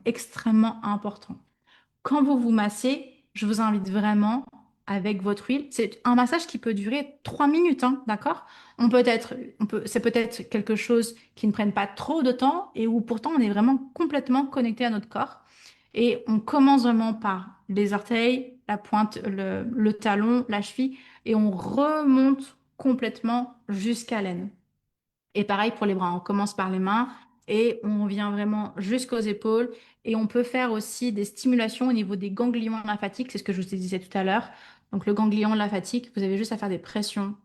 extrêmement important. Quand vous vous massez, je vous invite vraiment avec votre huile. C'est un massage qui peut durer 3 minutes, hein, d'accord? C'est peut-être quelque chose qui ne prenne pas trop de temps et où pourtant on est vraiment complètement connecté à notre corps. Et on commence vraiment par les orteils, la pointe, le talon, la cheville, et on remonte complètement jusqu'à l'aine. Et pareil pour les bras, on commence par les mains et on vient vraiment jusqu'aux épaules. Et on peut faire aussi des stimulations au niveau des ganglions lymphatiques, c'est ce que je vous disais tout à l'heure. Donc le ganglion lymphatique, vous avez juste à faire des pressions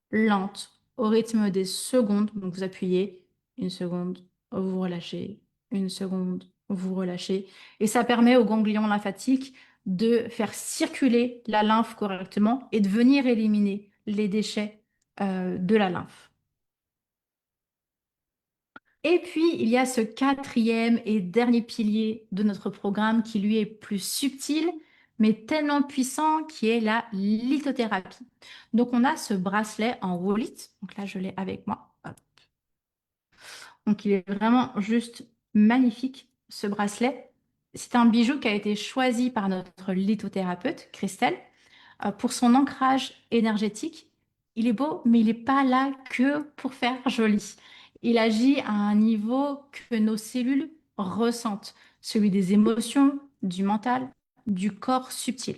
lentes au rythme des secondes. Donc vous appuyez une seconde, vous relâchez, une seconde, vous relâchez. Et ça permet au ganglion lymphatique de faire circuler la lymphe correctement et de venir éliminer les déchets de la lymphe. Et puis, il y a ce quatrième et dernier pilier de notre programme qui, lui, est plus subtil, mais tellement puissant, qui est la lithothérapie. Donc, on a ce bracelet en Woolite. Donc là, je l'ai avec moi. Hop. Donc, il est vraiment juste magnifique, ce bracelet. C'est un bijou qui a été choisi par notre lithothérapeute, Christelle, pour son ancrage énergétique. Il est beau, mais il n'est pas là que pour faire joli. Il agit à un niveau que nos cellules ressentent, celui des émotions, du mental, du corps subtil.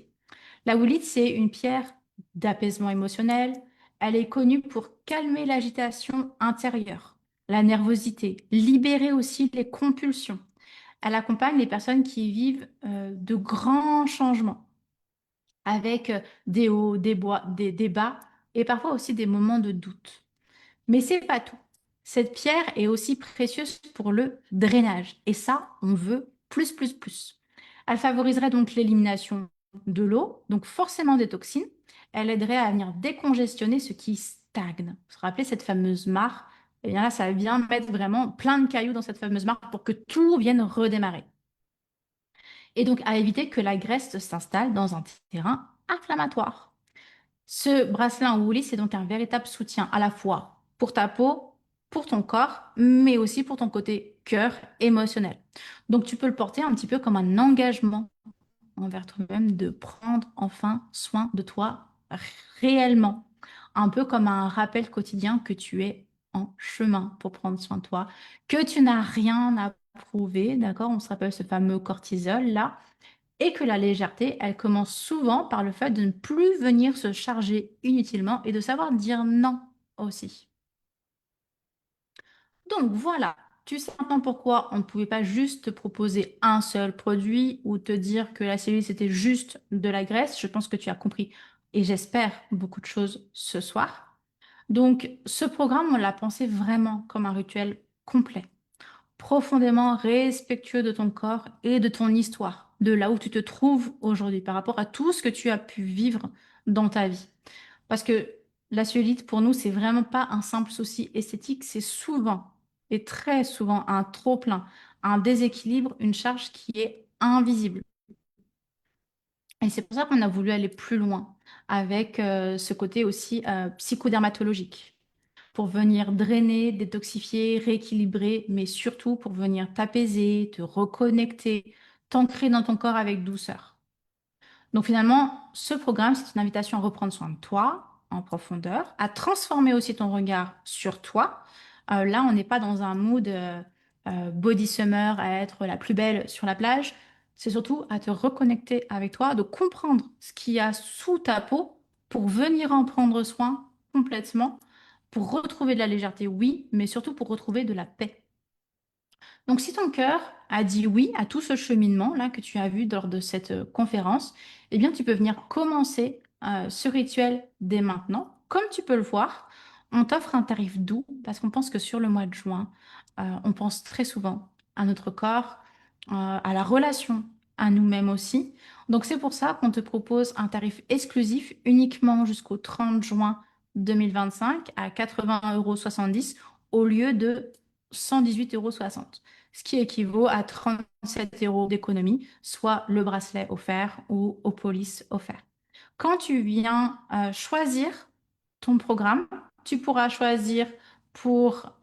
La woolite, c'est une pierre d'apaisement émotionnel. Elle est connue pour calmer l'agitation intérieure, la nervosité, libérer aussi les compulsions. Elle accompagne les personnes qui vivent de grands changements avec des hauts, des bas et parfois aussi des moments de doute. Mais c'est pas tout. Cette pierre est aussi précieuse pour le drainage et ça, on veut plus, plus, plus. Elle favoriserait donc l'élimination de l'eau, donc forcément des toxines. Elle aiderait à venir décongestionner ce qui stagne. Vous vous rappelez cette fameuse mare? Et bien là, ça vient mettre vraiment plein de cailloux dans cette fameuse mare pour que tout vienne redémarrer. Et donc à éviter que la graisse s'installe dans un terrain inflammatoire. Ce bracelet en woolly, c'est donc un véritable soutien à la fois pour ta peau, pour ton corps, mais aussi pour ton côté cœur émotionnel. Donc tu peux le porter un petit peu comme un engagement envers toi-même de prendre enfin soin de toi réellement. Un peu comme un rappel quotidien que tu es en chemin pour prendre soin de toi, que tu n'as rien à prouver, d'accord? On se rappelle ce fameux cortisol là, et que la légèreté, elle commence souvent par le fait de ne plus venir se charger inutilement et de savoir dire non aussi. Donc voilà, tu sais maintenant pourquoi on ne pouvait pas juste te proposer un seul produit ou te dire que la cellulite c'était juste de la graisse. Je pense que tu as compris et j'espère beaucoup de choses ce soir. Donc ce programme, on l'a pensé vraiment comme un rituel complet, profondément respectueux de ton corps et de ton histoire, de là où tu te trouves aujourd'hui par rapport à tout ce que tu as pu vivre dans ta vie. Parce que la cellulite, pour nous, c'est vraiment pas un simple souci esthétique, c'est souvent et très souvent un trop-plein, un déséquilibre, une charge qui est invisible. Et c'est pour ça qu'on a voulu aller plus loin avec ce côté aussi psychodermatologique pour venir drainer, détoxifier, rééquilibrer, mais surtout pour venir t'apaiser, te reconnecter, t'ancrer dans ton corps avec douceur. Donc finalement, ce programme, c'est une invitation à reprendre soin de toi en profondeur, à transformer aussi ton regard sur toi. Là, on n'est pas dans un mood body summer, à être la plus belle sur la plage. C'est surtout à te reconnecter avec toi, de comprendre ce qu'il y a sous ta peau pour venir en prendre soin complètement, pour retrouver de la légèreté, oui, mais surtout pour retrouver de la paix. Donc, si ton cœur a dit oui à tout ce cheminement-là que tu as vu lors de cette conférence, eh bien, tu peux venir commencer ce rituel dès maintenant. Comme tu peux le voir, on t'offre un tarif doux parce qu'on pense que sur le mois de juin, on pense très souvent à notre corps, à la relation, à nous-mêmes aussi. Donc, c'est pour ça qu'on te propose un tarif exclusif uniquement jusqu'au 30 juin 2025 à 80,70 € au lieu de 118,60 € ce qui équivaut à 37 € d'économie, soit le bracelet offert ou au police offert. Quand tu viens choisir ton programme, tu pourras choisir pour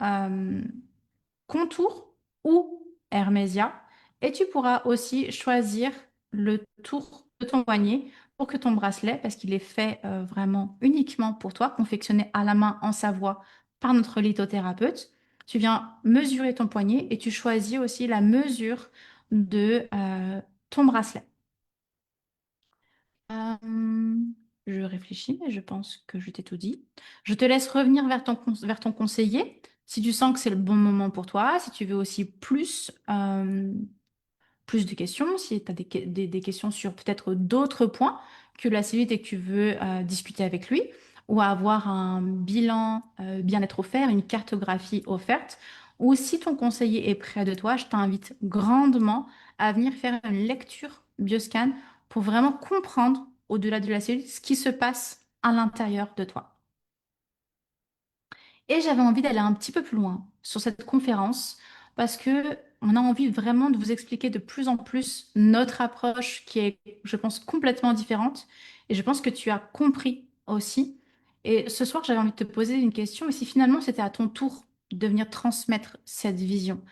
Contour ou Hermésia et tu pourras aussi choisir le tour de ton poignet pour que ton bracelet, parce qu'il est fait vraiment uniquement pour toi, confectionné à la main en Savoie par notre lithothérapeute, tu viens mesurer ton poignet et tu choisis aussi la mesure de ton bracelet. Euh, je réfléchis, mais je pense que je t'ai tout dit. Je te laisse revenir vers ton conseiller si tu sens que c'est le bon moment pour toi, si tu veux aussi plus de questions, si tu as des questions sur peut-être d'autres points que la cellulite et que tu veux discuter avec lui. ou avoir un bilan bien-être offert, une cartographie offerte, ou si ton conseiller est près de toi, je t'invite grandement à venir faire une lecture bioscan pour vraiment comprendre, au-delà de la cellule, ce qui se passe à l'intérieur de toi. Et j'avais envie d'aller un petit peu plus loin sur cette conférence parce que on a envie vraiment de vous expliquer de plus en plus notre approche qui est, je pense, complètement différente. Et je pense que tu as compris aussi. Et ce soir, j'avais envie de te poser une question. Et si finalement c'était à ton tour de venir transmettre cette vision?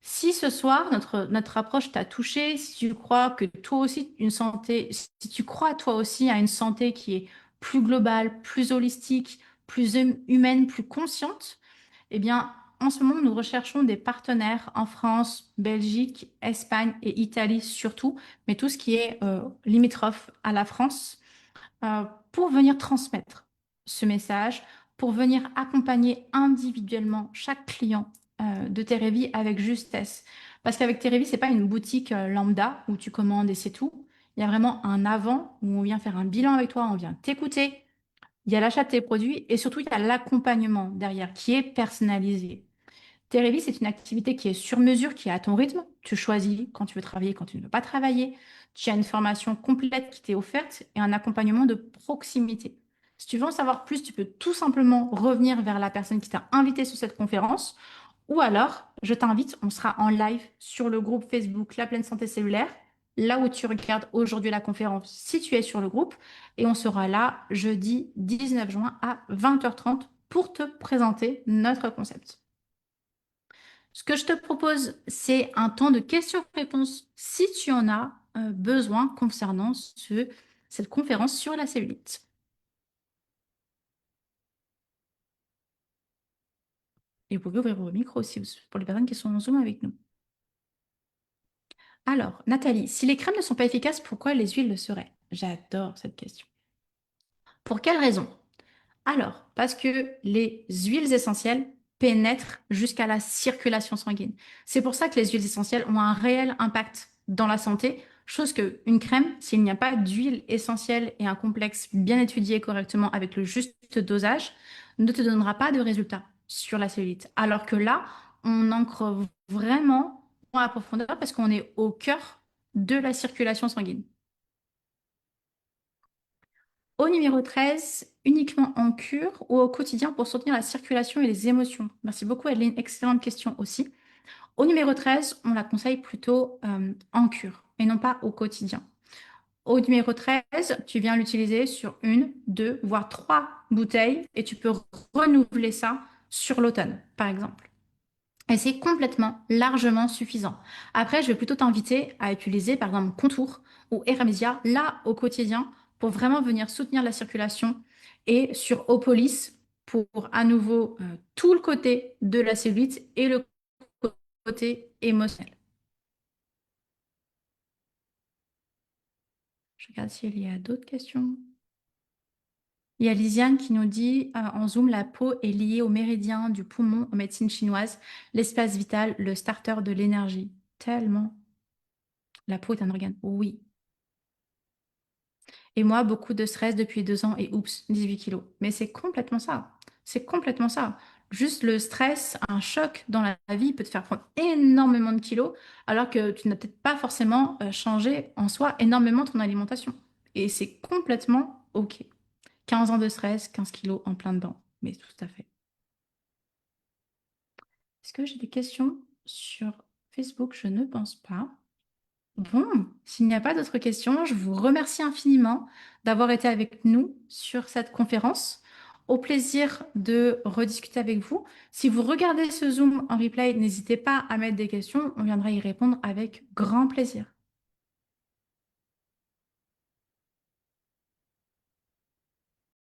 Si ce soir, notre approche t'a touché, si tu crois que toi aussi, une santé, si tu crois toi aussi à une santé qui est plus globale, plus holistique, plus humaine, plus consciente, eh bien, en ce moment, nous recherchons des partenaires en France, Belgique, Espagne et Italie surtout, mais tout ce qui est limitrophe à la France pour venir transmettre ce message, pour venir accompagner individuellement chaque client de Terevi avec justesse. Parce qu'avec Terevi, c'est pas une boutique lambda où tu commandes et c'est tout. Il y a vraiment un avant où on vient faire un bilan avec toi, on vient t'écouter. Il y a l'achat de tes produits et surtout il y a l'accompagnement derrière qui est personnalisé. Télévis, c'est une activité qui est sur mesure, qui est à ton rythme. Tu choisis quand tu veux travailler, quand tu ne veux pas travailler. Tu as une formation complète qui t'est offerte et un accompagnement de proximité. Si tu veux en savoir plus, tu peux tout simplement revenir vers la personne qui t'a invité sur cette conférence. Ou alors, je t'invite, on sera en live sur le groupe Facebook La Pleine Santé Cellulaire, là où tu regardes aujourd'hui la conférence, si tu es sur le groupe. Et on sera là jeudi 19 juin à 20h30 pour te présenter notre concept. Ce que je te propose, c'est un temps de questions-réponses si tu en as besoin concernant cette conférence sur la cellulite. Et vous pouvez ouvrir vos micros aussi pour les personnes qui sont en Zoom avec nous. Alors, Nathalie, si les crèmes ne sont pas efficaces, pourquoi les huiles le seraient? J'adore cette question. Pour quelle raison? Alors, parce que les huiles essentielles pénètrent jusqu'à la circulation sanguine. C'est pour ça que les huiles essentielles ont un réel impact dans la santé, chose que une crème, s'il n'y a pas d'huile essentielle et un complexe bien étudié correctement avec le juste dosage, ne te donnera pas de résultat sur la cellulite. Alors que là, on ancre vraiment en profondeur parce qu'on est au cœur de la circulation sanguine. Au numéro 13, uniquement en cure ou au quotidien pour soutenir la circulation et les émotions? Merci beaucoup, Adeline. Excellente question aussi. Au numéro 13, on la conseille plutôt en cure et non pas au quotidien. Au numéro 13, tu viens l'utiliser sur une, deux, voire trois bouteilles et tu peux renouveler ça sur l'automne, par exemple. Et c'est complètement, largement suffisant. Après, je vais plutôt t'inviter à utiliser, par exemple, Contour ou Hermesia, là, au quotidien, pour vraiment venir soutenir la circulation. Et sur Opolis, pour à nouveau tout le côté de la cellulite et le côté émotionnel. Je regarde s'il y a d'autres questions. Il y a Lisiane qui nous dit en Zoom, la peau est liée au méridien du poumon en médecine chinoise, l'espace vital, le starter de l'énergie. Tellement. La peau est un organe. Oui. Et moi, beaucoup de stress depuis 2 ans et oups, 18 kilos. Mais c'est complètement ça. C'est complètement ça. Juste le stress, un choc dans la vie peut te faire prendre énormément de kilos alors que tu n'as peut-être pas forcément changé en soi énormément ton alimentation. Et c'est complètement OK. 15 ans de stress, 15 kilos en plein dedans. Mais tout à fait. Est-ce que j'ai des questions sur Facebook? Je ne pense pas. Bon, s'il n'y a pas d'autres questions, je vous remercie infiniment d'avoir été avec nous sur cette conférence. Au plaisir de rediscuter avec vous. Si vous regardez ce Zoom en replay, n'hésitez pas à mettre des questions, on viendra y répondre avec grand plaisir.